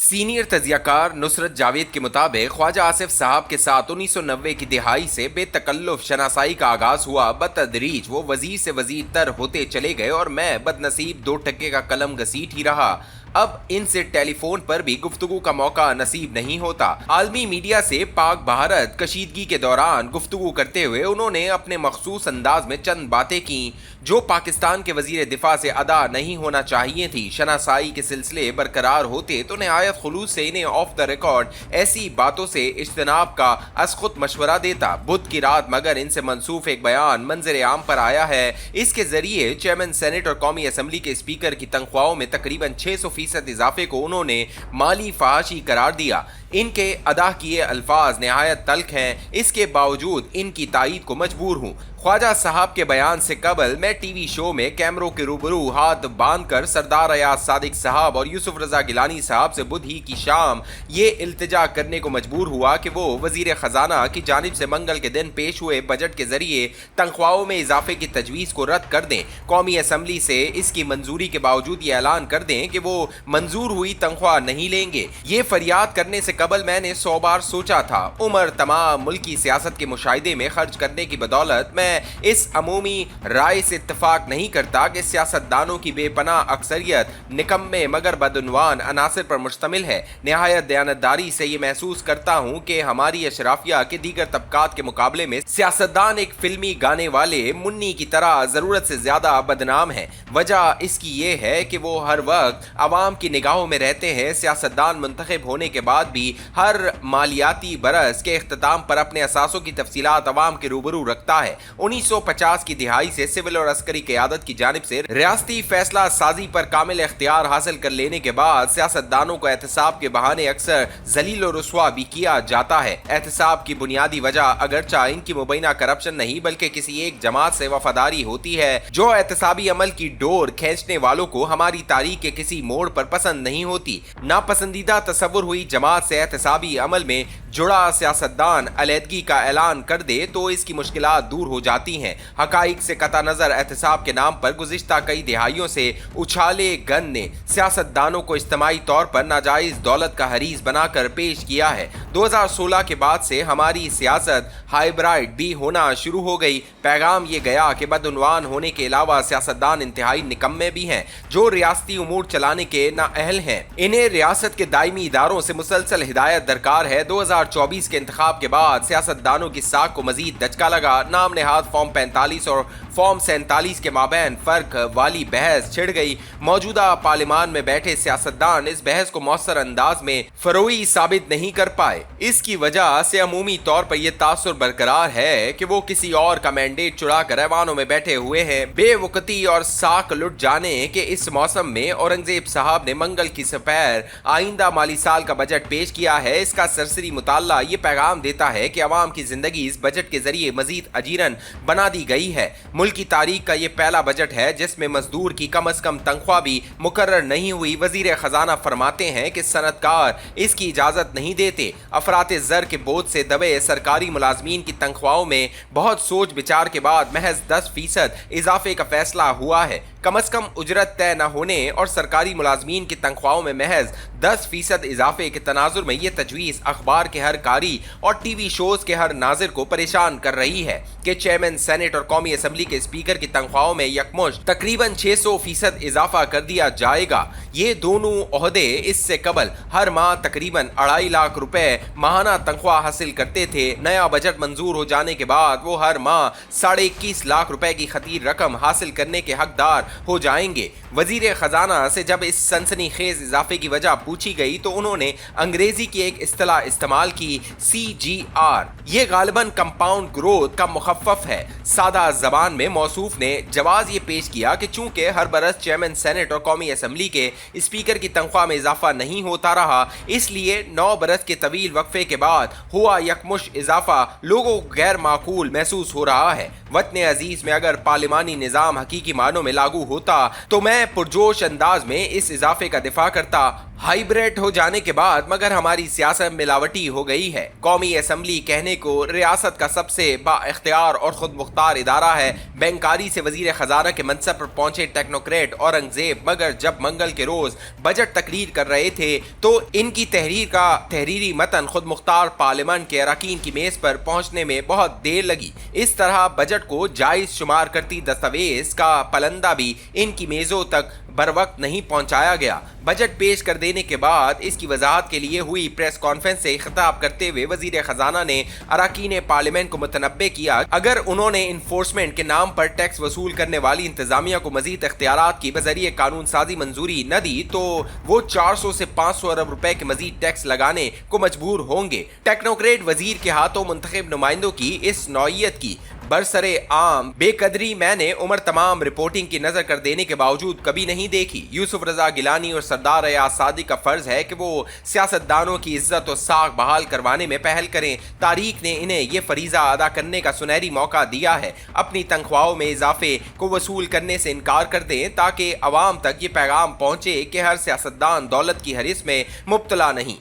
Senior तजियाकार Nusrat Javed के मुताबिक ख्वाजा आसिफ साहब के साथ 1990 की दिहाई से बेतकल्लुफ शनासाई का आगाज हुआ। बतदरीज वो वजीर से वजीर तर होते चले गए और मैं बदनसीब 2 टके का कलम घसीट ही रहा। अब इनसे टेलीफोन पर भी गुफ्तगू का मौका नसीब नहीं होता। आलमी मीडिया से पाक भारत कशीदगी के दौरान गुफ्तगू करते हुए उन्होंने अपने मखसूस अंदाज में चंद बातें की जो पाकिस्तान के वजीर दिफा से अदा नहीं होना चाहिए थी। शनासाई के सिलसिले बरकरार होते तो नहायत खुलूस से इन्हें ऑफ द रिकॉर्ड ऐसी बातों से इज्तनाब का खुद मशवरा देता। बुध की रात मगर इनसे मनसूफ एक बयान मंजर आम पर आया है। इसके जरिए चेयरमैन सेनेट और कौमी असम्बली के स्पीकर की तनख्वाहों में तकरीबन 600% इजाफे को उन्होंने माली फहाशी करार दिया। इनके अदा किए अल्फाज नहायत तल्ख हैं, इसके बावजूद इनकी तायीद को मजबूर हूँ। ख्वाजा साहब के बयान से कबल मैं टीवी शो में कैमरों के रूबरू हाथ बांधकर सरदार अयाज सादिक साहब और यूसुफ रजा गिलानी साहब से बुध ही की शाम ये इल्तिजा करने को मजबूर हुआ कि वो वजीर खजाना की जानिब से मंगल के दिन पेश हुए बजट के जरिए तनख्वाहों में इजाफे की तजवीज़ को रद्द कर दें। कौमी असम्बली से इसकी मंजूरी के बावजूद ये ऐलान कर दें कि वो मंजूर हुई तनख्वाह नहीं लेंगे। ये फरियाद करने से कबल मैंने 100 बार सोचा था। उम्र तमाम मुल्की सियासत के मुशाहिदे में खर्च करने की बदौलत मैं इस अमूमी राय से इत्तफाक नहीं करता कि सियासतदानों की बेपनाह अक्सरियत निकम्मे मगर बदउनवान अनासर पर मुश्तमिल है। नहायत दयानतदारी से ये महसूस करता हूँ कि हमारी अशराफिया के दीगर तबकात के मुकाबले में सियासतदान एक फिल्मी गाने वाले मुन्नी की तरह ज़रूरत से ज़्यादा बदनाम है। वजह इसकी ये है कि वो हर वक्त आवाम की निगाहों में रहते हैं। सियासतदान मुंतखब होने के बाद भी हर मालियाती बरस के इख्तिताम पर अपने असासों की तफसीलात अवाम के रूबरू रखता है। 1950 की दिहाई से सिविल और अस्करी क़यादत की जानिब से रियासती फैसला साजी पर कामिल इख्तियार हासिल कर लेने के बाद सियासतदानों को एहतसाब के बहाने अक्सर जलील और रुस्वा भी किया जाता है। एहतसाब की बुनियादी वजह अगरचा इनकी मुबैना करप्शन नहीं बल्कि किसी एक जमात से वफादारी होती है जो एहतसाबी अमल की डोर खींचने वालों को हमारी तारीख के किसी मोड़ पर पसंद नहीं होती। नापसंदीदा तस्वुर हुई जमात से एहतसाबी अमल में जुड़ा सियासतदान अलहदगी का ऐलान कर दे तो इसकी मुश्किलात दूर हो जाती हैं। हकाइक से कता नजर एहतसाब के नाम पर गुज़िश्ता कई दिहाइयों से उछाले गन ने सियासतदानों को इज्तिमाई तौर पर नाजायज दौलत का हरीज बनाकर पेश किया है। 2016 के बाद से हमारी सियासत हाइब्रिड भी होना शुरू हो गई। पैगाम ये गया कि बदउनवान होने के अलावा सियासतदान इंतहाई निकम्मे भी हैं जो रियासती उमूर चलाने के नाअहल हैं। इन्हें रियासत के दायमी इदारों से मुसलसल हिदायत दरकार है। 2024 के इंतखाब के बाद सियासतदानों की साख को मजीद दचका लगा। नाम नेहाद फॉर्म 45 और फॉर्म 47 के माबैन फर्क वाली बहस छिड़ गई। मौजूदा पार्लिमान में बैठे सियासतदान इस बहस को मौसर अंदाज में फरोई साबित नहीं कर पाए। इसकी वजह से अमूमी तौर पर यह तासुर बरकरार है कि वो किसी और का मैंडेट चुरा कर ऐवानों में बैठे हुए हैं। बेवकती और साख लुट जाने के इस मौसम में औरंगजेब साहब ने मंगल की सपैर आइंदा माली साल का बजट पेश किया है। इसका सरसरी मुताला ये पैगाम देता है कि अवाम की जिंदगी इस बजट के जरिए मजीद अजीरन बना दी गई है। मुल्क की तारीख का ये पहला बजट है जिसमें मजदूर की कम अज कम तनख्वाह भी मुकर्रर नहीं हुई। वजीर खजाना फरमाते हैं कि सनतकार इसकी इजाजत नहीं देते। अफराते जर के बोझ से दबे सरकारी मुलाजमीन की तनख्वाहों में बहुत सोच विचार के बाद महज 10% इजाफे का फैसला हुआ है। कम अज कम उजरत तय न होने और सरकारी मुलाजमीन की तनख्वाहों में महज 10% इजाफे के तनाजुर में ये तजवीज़ अखबार के हर कारी और टीवी शोज के हर नाजिर को परेशान कर रही है कि चेयरमैन सेनेट और कौमी असम्बली के स्पीकर की तनख्वाहों में यकमुश्त तकरीबन 600% इजाफा कर दिया जाएगा। ये दोनों ओहदे इससे कबल हर माह तकरीबन 2.5 लाख रुपए माहाना तनख्वाह हासिल करते थे। नया बजट मंजूर हो जाने के बाद वो हर माह 21.5 लाख रुपए की खतीर रकम हासिल करने के हकदार हो जाएंगे। वजीर खजाना से जब इस सनसनीखेज इजाफे की वजह पूछी गई तो उन्होंने अंग्रेजी की एक इस्तिलाह इस्तेमाल की, CGR। ये गालिबन कंपाउंड ग्रोथ का मुखफ़्फ़ है। सादा जबान में मौसूफ ने जवाब ये पेश किया कि चूंकि हर बरस चेयरमैन सेनेट और कौमी असम्बली के स्पीकर की तनख्वाह में इजाफा नहीं होता रहा, इसलिए 9 बरस के तवील वक्फे के बाद हुआ यकमुश्त इजाफा लोगों को गैर माकूल महसूस हो रहा है। वतन अजीज में अगर पार्लिमानी निज़ाम हकीकी मानों में लागू होता तो मैं पुरजोश अंदाज में इस इजाफे का दिफा करता। हाइब्रिड हो जाने के बाद मगर हमारी सियासत मिलावटी हो गई है। कौमी असम्बली कहने को रियासत का सबसे बाइख्तियार और खुद मुख्तार इदारा है। बैंकारी से वजीर खजाना के मनसब पर पहुंचे टेक्नोक्रेट औरंगजेब मगर जब मंगल के रोज बजट तकरीर कर रहे थे तो इनकी तहरीर का तहरीरी मतन खुद मुख्तार पार्लियामेंट के अरकान की मेज पर पहुंचने में बहुत देर लगी। इस तरह बजट को जायज शुमार करती दस्तावेज का पलंदा भी इनकी मेजों तक बर वक्त नहीं पहुंचाया गया। बजट पेश कर देने के बाद इसकी वजाहत के लिए हुई प्रेस कॉन्फ्रेंस से खिताब करते हुए वजीर खजाना ने अरकान पार्लियामेंट को मुतनब्बे किया, अगर उन्होंने इन्फोर्समेंट के नाम पर टैक्स वसूल करने वाली इंतजामिया को मजीद इख्तियारात की बजरिए कानून साजी मंजूरी न दी तो वो 400 से 500 अरब रुपए के मजीद टैक्स लगाने को मजबूर होंगे। टेक्नोक्रेट वजीर के हाथों मुंतखब नुमाइंदों की इस नौइयत की बरसरे आम बेकदरी मैंने उम्र तमाम रिपोर्टिंग की नजर कर देने के बावजूद कभी नहीं देखी। यूसुफ रजा गिलानी और सरदार अयाज सादिक का फर्ज है कि वो सियासतदानों की इज्जत और साख बहाल करवाने में पहल करें। तारीख ने इन्हें ये फरीजा अदा करने का सुनहरी मौका दिया है। अपनी तनख्वाहों में इजाफे को वसूल करने से इनकार कर दें ताकि अवाम तक ये पैगाम पहुंचे कि हर सियासतदान दौलत की हरिस में मुब्तला नहीं।